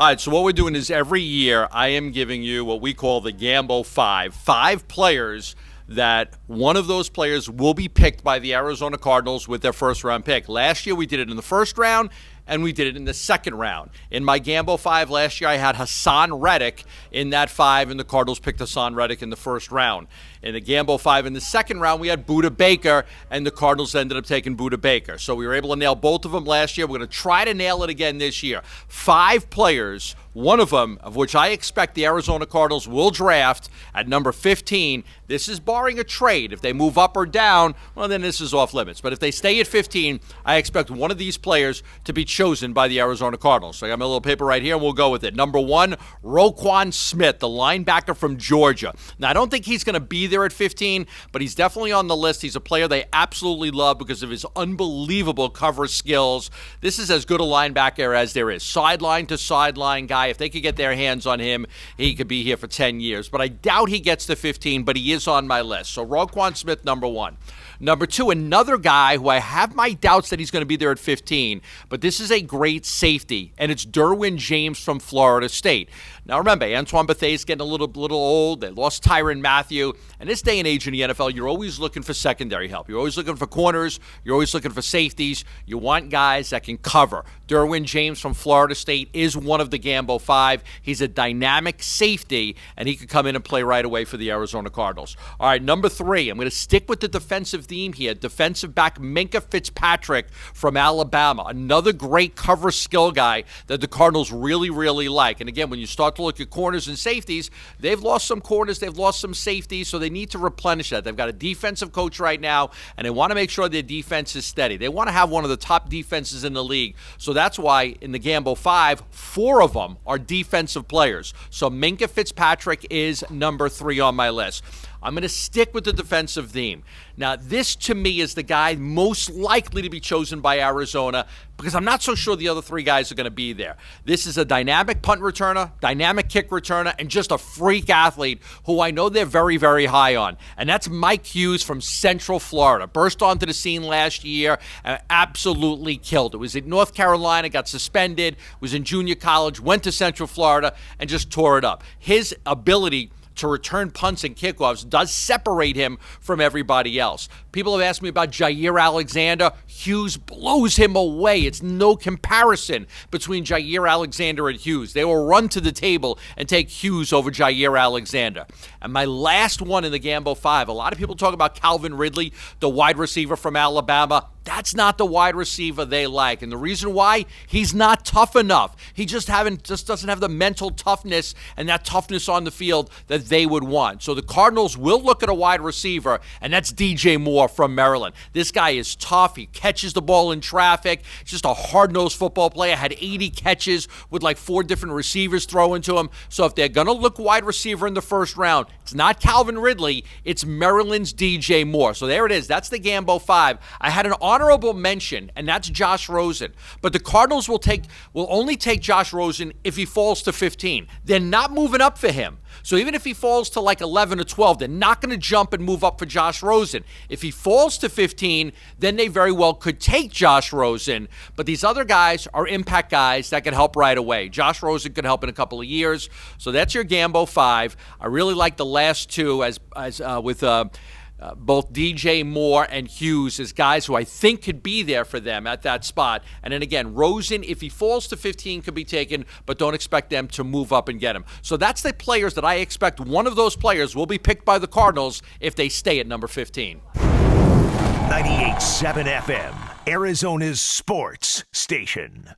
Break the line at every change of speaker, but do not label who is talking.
All right, so what we're doing is every year I am giving you what we call the Gambo 5. 5 players that one of those players will be picked by the Arizona Cardinals with their first-round pick. Last year we did it in the first round, and we did it in the second round. In my Gambo 5 last year, I had Hassan Reddick in that 5, and the Cardinals picked Hassan Reddick in the first round. In the Gambo 5 in the second round, we had Budda Baker, and the Cardinals ended up taking Budda Baker. So we were able to nail both of them last year. We're going to try to nail it again this year. 5 players, one of them, of which I expect the Arizona Cardinals will draft at number 15. This is barring a trade. If they move up or down, well, then this is off limits. But if they stay at 15, I expect one of these players to be chosen by the Arizona Cardinals. So I got my little paper right here, and we'll go with it. Number 1, Roquan Smith, the linebacker from Georgia. Now, I don't think he's going to be there at 15, but he's definitely on the list. He's a player they absolutely love because of his unbelievable cover skills. This is as good a linebacker as there is. Sideline to sideline guy. If they could get their hands on him, he could be here for 10 years. But I doubt he gets to 15, but he is on my list. So Roquan Smith, number 1. Number 2, another guy who I have my doubts that he's going to be there at 15, but this is a great safety, and it's Derwin James from Florida State. Now remember, Antoine Bethea is getting a little old. They lost Tyrann Mathieu. And this day and age in the NFL, you're always looking for secondary help. You're always looking for corners. You're always looking for safeties. You want guys that can cover. Derwin James from Florida State is one of the Gambo 5. He's a dynamic safety, and he could come in and play right away for the Arizona Cardinals. All right, number 3, I'm going to stick with the defensive theme here. Defensive back Minkah Fitzpatrick from Alabama. Another great cover skill guy that the Cardinals really, really like. And again, when you start to look at corners and safeties, they've lost some corners, they've lost some safeties, so they need to replenish that. They've got a defensive coach right now, and they want to make sure their defense is steady. They want to have one of the top defenses in the league. So that's why in the Gambo 5, 4 of them are defensive players. So Minkah Fitzpatrick is number 3 on my list. I'm going to stick with the defensive theme. Now, this to me is the guy most likely to be chosen by Arizona because I'm not so sure the other 3 guys are going to be there. This is a dynamic punt returner, dynamic kick returner, and just a freak athlete who I know they're very, very high on. And that's Mike Hughes from Central Florida. Burst onto the scene last year and absolutely killed it. Was at North Carolina, got suspended, was in junior college, went to Central Florida, and just tore it up. His ability to return punts and kickoffs does separate him from everybody else. People have asked me about Jair Alexander. Hughes blows him away. It's no comparison between Jair Alexander and Hughes. They will run to the table and take Hughes over Jair Alexander. And my last one in the Gambo 5, a lot of people talk about Calvin Ridley, the wide receiver from Alabama. That's not the wide receiver they like. And the reason why, he's not tough enough. He just doesn't have the mental toughness and that toughness on the field that they would want. So the Cardinals will look at a wide receiver, and that's DJ Moore from Maryland. This guy is tough. He catches the ball in traffic. He's just a hard-nosed football player. Had 80 catches with like 4 different receivers throwing to him. So if they're going to look wide receiver in the first round, it's not Calvin Ridley. It's Maryland's DJ Moore. So there it is. That's the Gambo 5. I had an honorable mention, and that's Josh Rosen. But the Cardinals will only take Josh Rosen if he falls to 15. They're not moving up for him. So even if he falls to like 11 or 12, they're not going to jump and move up for Josh Rosen. If he falls to 15, then they very well could take Josh Rosen. But these other guys are impact guys that can help right away. Josh Rosen could help in a couple of years. So that's your Gambo 5. I really like the last 2 with both DJ Moore and Hughes as guys who I think could be there for them at that spot. And then again, Rosen, if he falls to 15, could be taken, but don't expect them to move up and get him. So that's the players that I expect one of those players will be picked by the Cardinals if they stay at number 15.
98.7 FM, Arizona's sports station.